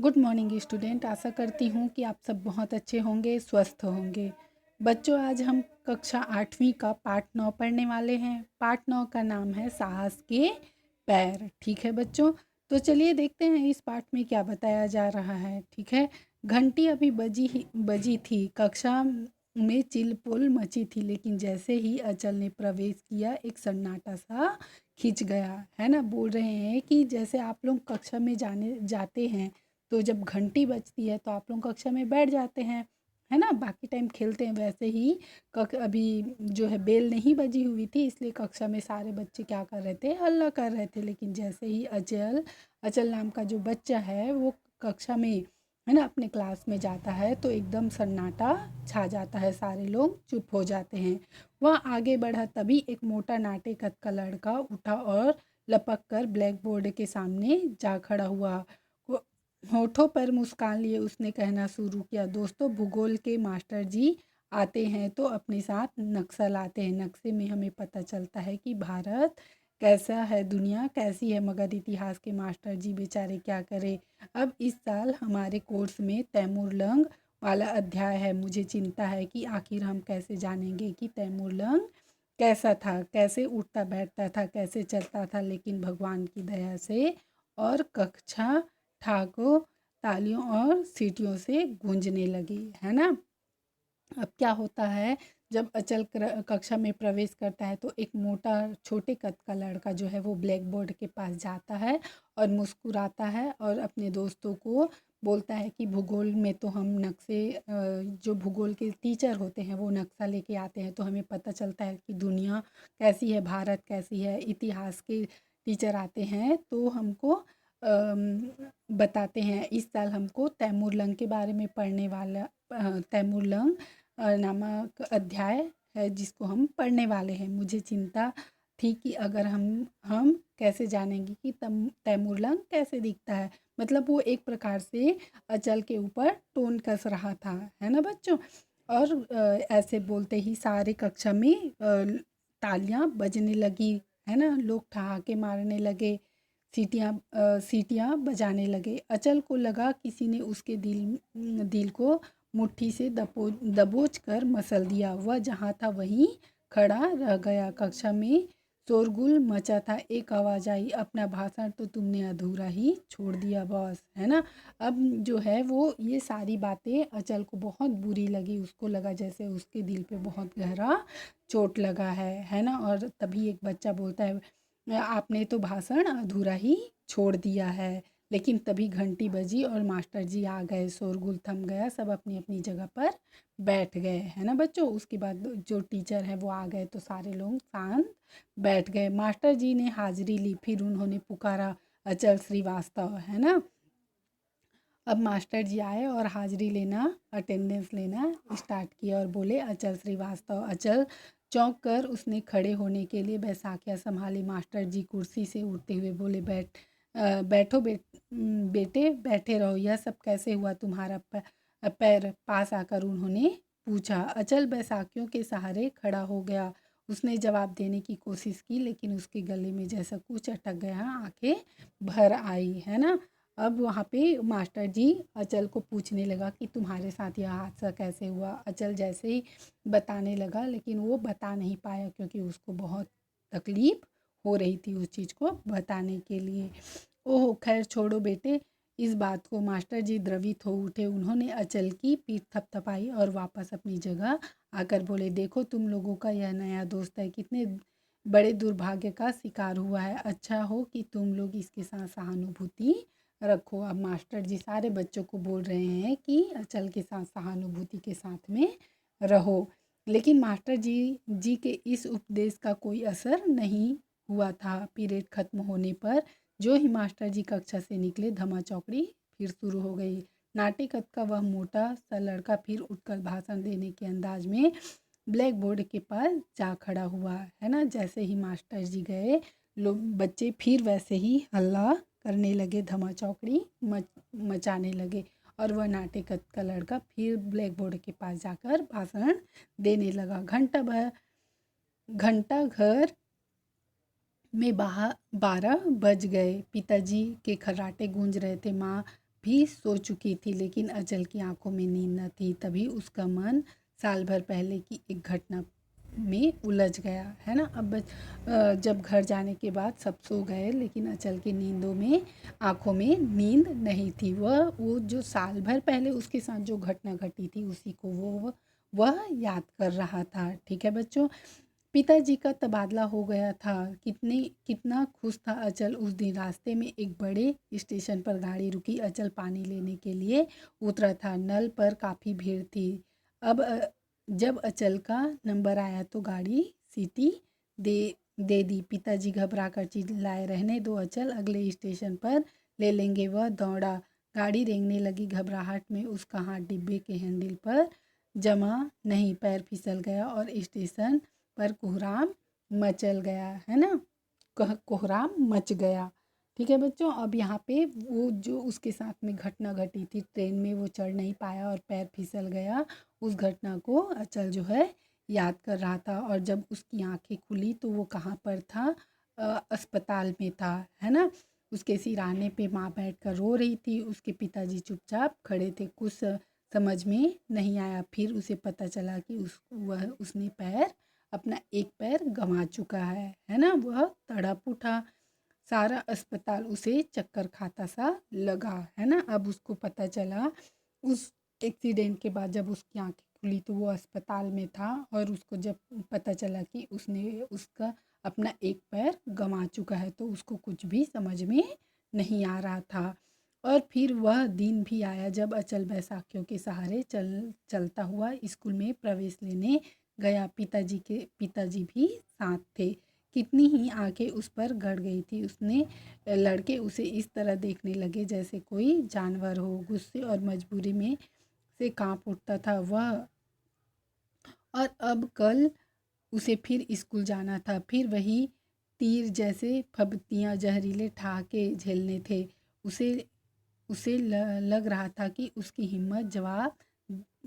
Good morning student. आशा करती हूँ कि आप सब बहुत अच्छे होंगे, स्वस्थ होंगे। बच्चों, आज हम कक्षा 8वीं का पाठ 9 पढ़ने वाले हैं। पाठ 9 का नाम है साहस के पैर। ठीक है बच्चों, तो चलिए देखते हैं इस पाठ में क्या बताया जा रहा है। ठीक है, घंटी अभी बजी थी, कक्षा में चिलपुल मची थी, लेकिन जैसे ही अचल ने प्रवेश किया एक सन्नाटा सा खिंच गया। है ना, बोल रहे हैं कि जैसे आप लोग कक्षा में जाते हैं तो जब घंटी बजती है तो आप लोग कक्षा में बैठ जाते हैं, है ना, बाकी टाइम खेलते हैं। वैसे ही अभी जो है बेल नहीं बजी हुई थी, इसलिए कक्षा में सारे बच्चे क्या कर रहे थे, हल्ला कर रहे थे। लेकिन जैसे ही अचल अचल नाम का जो बच्चा है वो कक्षा में, है ना, अपने क्लास में जाता है तो एकदम सन्नाटा छा जाता है, सारे लोग चुप हो जाते हैं। वह आगे बढ़ा, तभी एक मोटा नाटे कद का लड़का उठा और लपक कर ब्लैक बोर्ड के सामने जा खड़ा हुआ। होठों पर मुस्कान लिए उसने कहना शुरू किया, दोस्तों, भूगोल के मास्टर जी आते हैं तो अपने साथ नक्शा लाते हैं। नक्शे में हमें पता चलता है कि भारत कैसा है, दुनिया कैसी है, मगर इतिहास के मास्टर जी बेचारे क्या करें। अब इस साल हमारे कोर्स में तैमूर लंग वाला अध्याय है। मुझे चिंता है कि आखिर हम कैसे जानेंगे कि तैमूर लंग कैसा था, कैसे उठता बैठता था, कैसे चलता था। लेकिन भगवान की दया से और कक्षा ठाकुर तालियों और सीटियों से गूंजने लगी। है ना, अब क्या होता है, जब अचल कक्षा में प्रवेश करता है तो एक मोटा छोटे कद का लड़का जो है वो ब्लैक बोर्ड के पास जाता है और मुस्कुराता है और अपने दोस्तों को बोलता है कि भूगोल में तो हम नक्शे, जो भूगोल के टीचर होते हैं वो नक्शा लेके आते हैं तो हमें पता चलता है कि दुनिया कैसी है, भारत कैसी है। इतिहास के टीचर आते हैं तो हमको बताते हैं। इस साल हमको तैमूर लंग के बारे में पढ़ने वाला तैमूर लंग नामक अध्याय है जिसको हम पढ़ने वाले हैं। मुझे चिंता थी कि अगर हम कैसे जानेंगे कि तैमूर लंग कैसे दिखता है। मतलब वो एक प्रकार से अचल के ऊपर टोन कस रहा था, है ना बच्चों। और ऐसे बोलते ही सारे कक्षा में तालियां बजने लगी, है ना, लोग ठहाके मारने लगे, सीटियाँ बजाने लगे। अचल को लगा किसी ने उसके दिल को मुट्ठी से दबोच कर मसल दिया। वह जहाँ था वहीं खड़ा रह गया। कक्षा में शोरगुल मचा था। एक आवाज़ आई, अपना भाषण तो तुमने अधूरा ही छोड़ दिया बॉस। है ना, अब जो है वो ये सारी बातें अचल को बहुत बुरी लगी। उसको लगा जैसे उसके दिल पे बहुत गहरा चोट लगा है ना। और तभी एक बच्चा बोलता है, आपने तो भाषण अधूरा ही छोड़ दिया है। लेकिन तभी घंटी बजी और मास्टर जी आ गए। शोरगुल थम गया, सब अपनी अपनी जगह पर बैठ गए। है ना बच्चों, उसके बाद जो टीचर है वो आ गए तो सारे लोग शांत बैठ गए। मास्टर जी ने हाजिरी ली, फिर उन्होंने पुकारा, अचल श्रीवास्तव। है ना, अब मास्टर जी आए और हाजिरी लेना, अटेंडेंस लेना स्टार्ट किया और बोले, अचल श्रीवास्तव। अचल चौंक कर उसने खड़े होने के लिए बैसाखियाँ संभाली। मास्टर जी कुर्सी से उठते हुए बोले, बैठो बेटे, बैठे रहो। यह सब कैसे हुआ तुम्हारा पैर? पास आकर उन्होंने पूछा। अचल बैसाखियों के सहारे खड़ा हो गया। उसने जवाब देने की कोशिश की, लेकिन उसके गले में जैसा कुछ अटक गया, आंखें भर आई। है ना, अब वहाँ पे मास्टर जी अचल को पूछने लगा कि तुम्हारे साथ यह हादसा कैसे हुआ। अचल जैसे ही बताने लगा, लेकिन वो बता नहीं पाया क्योंकि उसको बहुत तकलीफ़ हो रही थी उस चीज़ को बताने के लिए। ओह खैर छोड़ो बेटे इस बात को। मास्टर जी द्रवित हो उठे। उन्होंने अचल की पीठ थपथपाई और वापस अपनी जगह आकर बोले, देखो तुम लोगों का यह नया दोस्त है, कितने बड़े दुर्भाग्य का शिकार हुआ है। अच्छा हो कि तुम लोग इसके साथ सहानुभूति रखो। अब मास्टर जी सारे बच्चों को बोल रहे हैं कि अचल के साथ सहानुभूति के साथ में रहो। लेकिन मास्टर जी के इस उपदेश का कोई असर नहीं हुआ था। पीरियड खत्म होने पर जो ही मास्टर जी कक्षा से निकले, धमा चौकड़ी फिर शुरू हो गई। नाटेकत का वह मोटा सा लड़का फिर उठकर भाषण देने के अंदाज में ब्लैक बोर्ड के पास जा खड़ा हुआ। है ना, जैसे ही मास्टर जी गए, लोग बच्चे फिर वैसे ही हल्ला करने लगे, धमा चौकड़ी मचाने लगे। और वह नाटेकत का लड़का फिर ब्लैक बोर्ड के पास जाकर भाषण देने लगा। घंटा घर में 12 बज गए। पिताजी के खर्राटे गूंज रहे थे। माँ भी सो चुकी थी, लेकिन अचल की आंखों में नींद न थी। तभी उसका मन साल भर पहले की एक घटना में उलझ गया, है ना। अब जब घर जाने के बाद सब सो गए, लेकिन अचल की नींदों में आंखों में नींद नहीं थी। वो जो साल भर पहले उसके साथ जो घटना घटी थी उसी को वह याद कर रहा था। ठीक है बच्चों, पिताजी का तबादला हो गया था। कितना खुश था अचल उस दिन। रास्ते में एक बड़े स्टेशन पर गाड़ी रुकी। अचल पानी लेने के लिए उतरा था। नल पर काफ़ी भीड़ थी। अब जब अचल का नंबर आया तो गाड़ी सीटी दे दे दी। पिताजी घबरा कर चिल्लाए, रहने दो अचल, अगले स्टेशन पर ले लेंगे। वह दौड़ा, गाड़ी रेंगने लगी। घबराहट में उसका हाथ डिब्बे के हैंडल पर जमा नहीं, पैर फिसल गया और स्टेशन पर कोहराम मचल गया, है ना। कोहराम मच गया। ठीक है बच्चों, अब यहाँ पे वो जो उसके साथ में घटना घटी थी, ट्रेन में वो चढ़ नहीं पाया और पैर फिसल गया, उस घटना को अचल जो है याद कर रहा था। और जब उसकी आंखें खुली तो वो कहाँ पर था? अस्पताल में था, है ना। उसके सिरहाने पे माँ बैठकर रो रही थी। उसके पिताजी चुपचाप खड़े थे। कुछ समझ में नहीं आया। फिर उसे पता चला कि उसने अपना एक पैर गंवा चुका है ना। वह तड़प उठा। सारा अस्पताल उसे चक्कर खाता सा लगा, है ना। अब उसको पता चला, उस एक्सीडेंट के बाद जब उसकी आंखें खुली तो वो अस्पताल में था, और उसको जब पता चला कि उसका अपना एक पैर गंवा चुका है तो उसको कुछ भी समझ में नहीं आ रहा था। और फिर वह दिन भी आया जब अचल बैसाखियों के सहारे चलता हुआ स्कूल में प्रवेश लेने गया। पिताजी भी साथ थे। कितनी ही आंखें उस पर गड़ गई थी। उसने लड़के उसे इस तरह देखने लगे जैसे कोई जानवर हो। गुस्से और मजबूरी में से कांप उठता था वह। और अब कल उसे फिर स्कूल जाना था। फिर वही तीर जैसे फब्तियाँ, जहरीले ठहाके झेलने थे। उसे उसे लग रहा था कि उसकी हिम्मत जवाब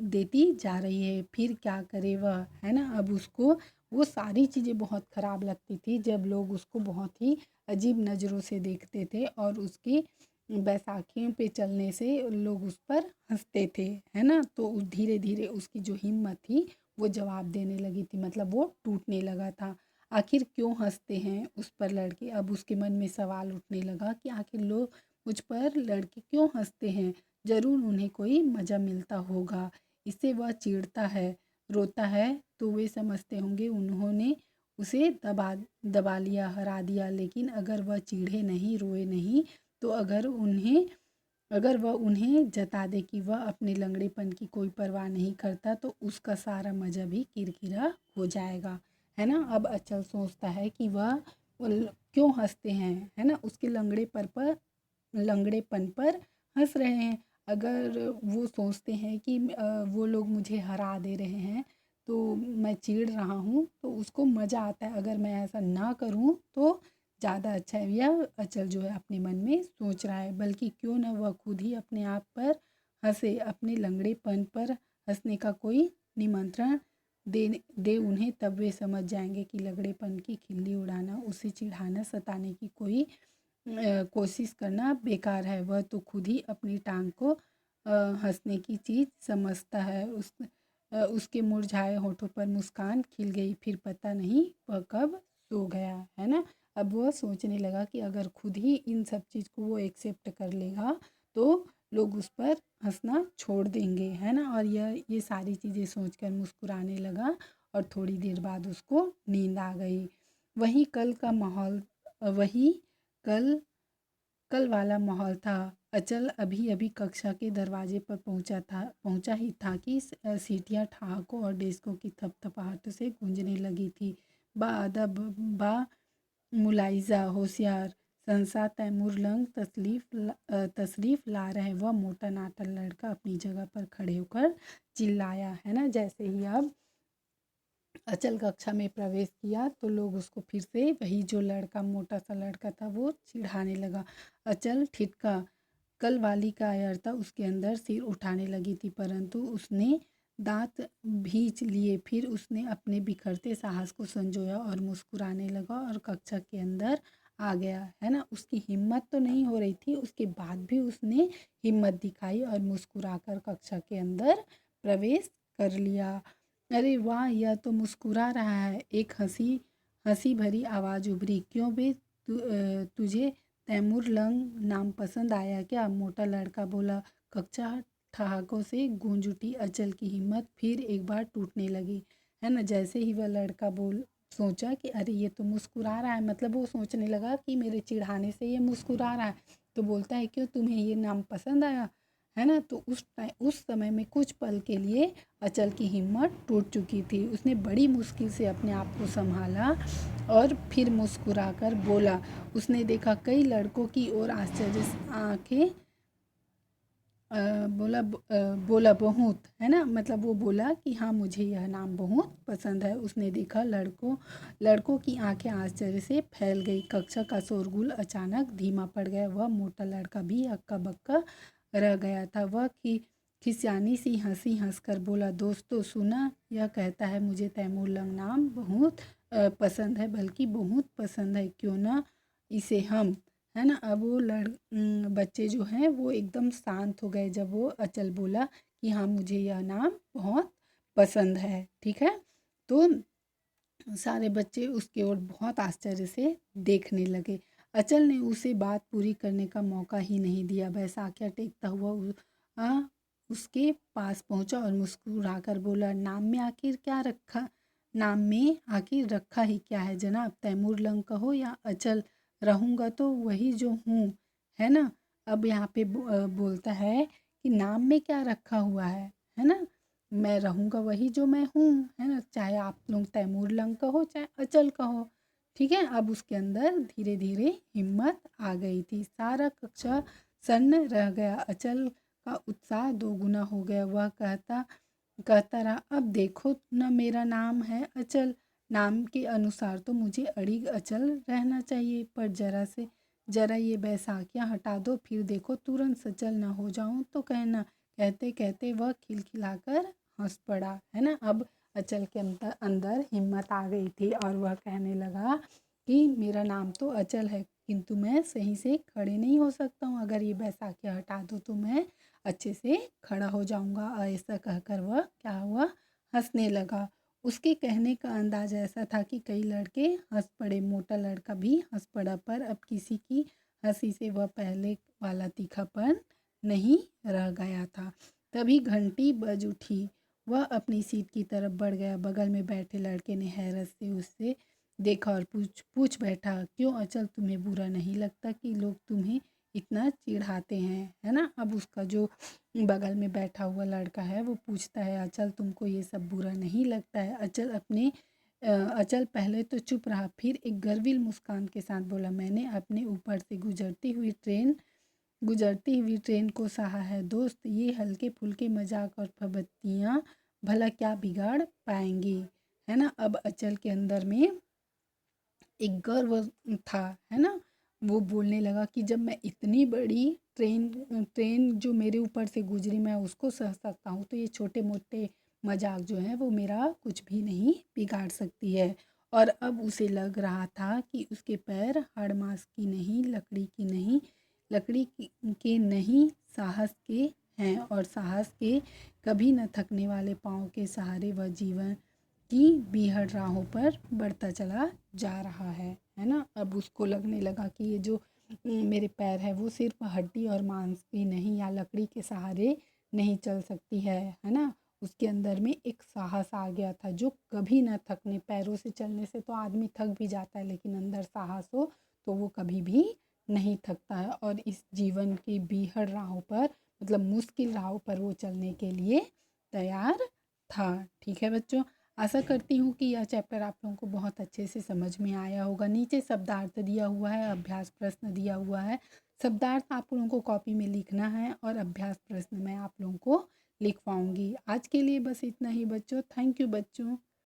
देती जा रही है। फिर क्या करे वह, है ना। अब उसको वो सारी चीज़ें बहुत ख़राब लगती थी जब लोग उसको बहुत ही अजीब नज़रों से देखते थे, और उसकी बैसाखियों पे चलने से लोग उस पर हंसते थे, है ना। तो धीरे धीरे उसकी जो हिम्मत थी वो जवाब देने लगी थी, मतलब वो टूटने लगा था। आखिर क्यों हंसते हैं उस पर लड़के? अब उसके मन में सवाल उठने लगा कि आखिर लोग मुझ पर लड़के क्यों हंसते हैं? ज़रूर उन्हें कोई मज़ा मिलता होगा। इससे वह चिढ़ता है, रोता है, तो वे समझते होंगे उन्होंने उसे दबा लिया, हरा दिया। लेकिन अगर वह चिढ़े नहीं, रोए नहीं, तो अगर वह उन्हें जता दे कि वह अपने लंगड़ेपन की कोई परवाह नहीं करता, तो उसका सारा मज़ा भी किरकिरा हो जाएगा, है ना। अब अचल सोचता है कि वह क्यों हंसते हैं, है ना। उसके लंगड़ेपन पर हंस रहे हैं। अगर वो सोचते हैं कि वो लोग मुझे हरा दे रहे हैं तो मैं चिढ़ रहा हूँ, तो उसको मज़ा आता है। अगर मैं ऐसा ना करूँ तो ज़्यादा अच्छा है। यह अचल जो है अपने मन में सोच रहा है। बल्कि क्यों ना वह खुद ही अपने आप पर हंसे। अपने लंगड़ेपन पर हंसने का कोई निमंत्रण दे उन्हें, तब वे समझ जाएंगे कि लंगड़ेपन की खिल्ली उड़ाना, उसे चिढ़ाना, सताने की कोई कोशिश करना बेकार है। वह तो खुद ही अपनी टांग को हंसने की चीज़ समझता है। उसके मुरझाए होठों पर मुस्कान खिल गई। फिर पता नहीं वह कब सो गया, है ना। अब वह सोचने लगा कि अगर खुद ही इन सब चीज़ को वो एक्सेप्ट कर लेगा तो लोग उस पर हंसना छोड़ देंगे, है ना। और ये सारी चीज़ें सोचकर मुस्कुराने लगा, और थोड़ी देर बाद उसको नींद आ गई। वही कल का माहौल वही कल कल वाला माहौल था। अचल अभी अभी कक्षा के दरवाजे पर पहुंचा ही था कि सीटियां, ठहाकों और डेस्कों की थपथपाहट से गूंजने लगी थी। बाअदब, बा मुलाइजा, होशियार, संसा, तैमूर लंग तशरीफ ला रहे। वह मोटा नाटा लड़का अपनी जगह पर खड़े होकर चिल्लाया, है ना। जैसे ही अब अचल कक्षा में प्रवेश किया तो लोग उसको फिर से वही जो लड़का, मोटा सा लड़का था, वो चिढ़ाने लगा। अचल ठिठका। कल वाली कायरता उसके अंदर सिर उठाने लगी थी, परंतु उसने दांत भींच लिए। फिर उसने अपने बिखरते साहस को संजोया और मुस्कुराने लगा, और कक्षा के अंदर आ गया, है ना। उसकी हिम्मत तो नहीं हो रही थी, उसके बाद भी उसने हिम्मत दिखाई और मुस्कुराकर कक्षा के अंदर प्रवेश कर लिया। अरे वाह, यह तो मुस्कुरा रहा है। एक हंसी हंसी भरी आवाज़ उभरी। क्यों बे, तुझे तैमूर लंग नाम पसंद आया क्या? मोटा लड़का बोला। कक्षा ठहाकों से गूंज उठी। अचल की हिम्मत फिर एक बार टूटने लगी, है ना। जैसे ही वह लड़का बोल सोचा कि अरे ये तो मुस्कुरा रहा है, मतलब वो सोचने लगा कि मेरे चिढ़ाने से ये मुस्कुरा रहा है, तो बोलता है क्यों, तुम्हें ये नाम पसंद आया, है ना। तो उस समय में कुछ पल के लिए अचल की हिम्मत टूट चुकी थी। उसने बड़ी मुश्किल से अपने आप को संभाला और फिर मुस्कुराकर बोला। उसने देखा कई लड़कों की ओर आश्चर्य से आंखें बोला बहुत, है ना। मतलब वो बोला कि हाँ मुझे यह नाम बहुत पसंद है। उसने देखा लड़कों की आंखें आश्चर्य से फैल गई। कक्षा का शोरगुल अचानक धीमा पड़ गया। वह मोटा लड़का भी हक्का बक्का रह गया था। वह खिसियानी सी हंसी हंसकर बोला, दोस्तों सुना, यह कहता है मुझे तैमूर लंग नाम बहुत पसंद है, बल्कि बहुत पसंद है। क्यों ना इसे हम, है ना। अब वो बच्चे जो हैं वो एकदम शांत हो गए जब वो अचल बोला कि हाँ मुझे यह नाम बहुत पसंद है। ठीक है, तो सारे बच्चे उसकी ओर बहुत आश्चर्य से देखने लगे। अचल ने उसे बात पूरी करने का मौका ही नहीं दिया। बैसाखिया टेकता हुआ उसके पास पहुंचा और मुस्कुराकर बोला, नाम में आखिर रखा ही क्या है जनाब? तैमूर लंग कहो या अचल, रहूँगा तो वही जो हूँ, है ना। अब यहाँ पे बोलता है कि नाम में क्या रखा हुआ है ना। मैं रहूँगा वही जो मैं हूँ, है ना। चाहे आप लोग तैमूर लंग कहो चाहे अचल कहो, ठीक है। अब उसके अंदर धीरे धीरे हिम्मत आ गई थी। सारा कक्षा सन्न रह गया। अचल का उत्साह दोगुना हो गया। वह कहता कहता रहा, अब देखो न, मेरा नाम है अचल, नाम के अनुसार तो मुझे अड़िग अचल रहना चाहिए, पर जरा ये बैसाखियाँ हटा दो, फिर देखो तुरंत सचल ना हो जाऊं तो कहना। कहते कहते वह खिलखिलाकर हंस पड़ा, है ना। अब अचल के अंदर हिम्मत आ गई थी और वह कहने लगा कि मेरा नाम तो अचल है, किंतु मैं सही से खड़े नहीं हो सकता हूँ। अगर ये बैसाखियाँ हटा दो तो मैं अच्छे से खड़ा हो जाऊंगा। ऐसा कहकर वह क्या हुआ, हंसने लगा। उसके कहने का अंदाज ऐसा था कि कई लड़के हंस पड़े। मोटा लड़का भी हंस पड़ा, पर अब किसी की हंसी से वह पहले वाला तीखापन नहीं रह गया था। तभी घंटी बज उठी। वह अपनी सीट की तरफ बढ़ गया। बगल में बैठे लड़के ने हैरत से उससे देखा और पूछ बैठा, क्यों अचल, तुम्हें बुरा नहीं लगता कि लोग तुम्हें इतना चिढ़ाते हैं, है ना। अब उसका जो बगल में बैठा हुआ लड़का है वो पूछता है, अचल तुमको ये सब बुरा नहीं लगता है? अचल पहले तो चुप रहा, फिर एक गर्विल मुस्कान के साथ बोला, मैंने अपने ऊपर से गुजरती हुई ट्रेन को सहा है दोस्त। ये हल्के फुल्के मजाक और फबत्तियाँ भला क्या बिगाड़ पाएंगी, है ना। अब अचल के अंदर में एक गर्व था, है ना। वो बोलने लगा कि जब मैं इतनी बड़ी ट्रेन जो मेरे ऊपर से गुजरी मैं उसको सह सकता हूँ, तो ये छोटे मोटे मजाक जो है वो मेरा कुछ भी नहीं बिगाड़ सकती है। और अब उसे लग रहा था कि उसके पैर हाड़ मांस की नहीं, के नहीं, साहस के हैं, और साहस के कभी न थकने वाले पाँव के सहारे वह जीवन की बीहड़ राहों पर बढ़ता चला जा रहा है ना। अब उसको लगने लगा कि ये जो मेरे पैर है वो सिर्फ हड्डी और मांस की नहीं या लकड़ी के सहारे नहीं चल सकती है ना। उसके अंदर में एक साहस आ गया था जो कभी ना थकने। पैरों से चलने से तो आदमी थक भी जाता है, लेकिन अंदर साहस हो तो वो कभी भी नहीं थकता है। और इस जीवन की बीहड़ राहों पर, मतलब मुश्किल राहों पर वो चलने के लिए तैयार था। ठीक है बच्चों, आशा करती हूँ कि यह चैप्टर आप लोगों को बहुत अच्छे से समझ में आया होगा। नीचे शब्दार्थ दिया हुआ है, अभ्यास प्रश्न दिया हुआ है। शब्दार्थ आप लोगों को कॉपी में लिखना है और अभ्यास प्रश्न मैं आप लोगों को लिखवाऊंगी। आज के लिए बस इतना ही बच्चों। थैंक यू बच्चों।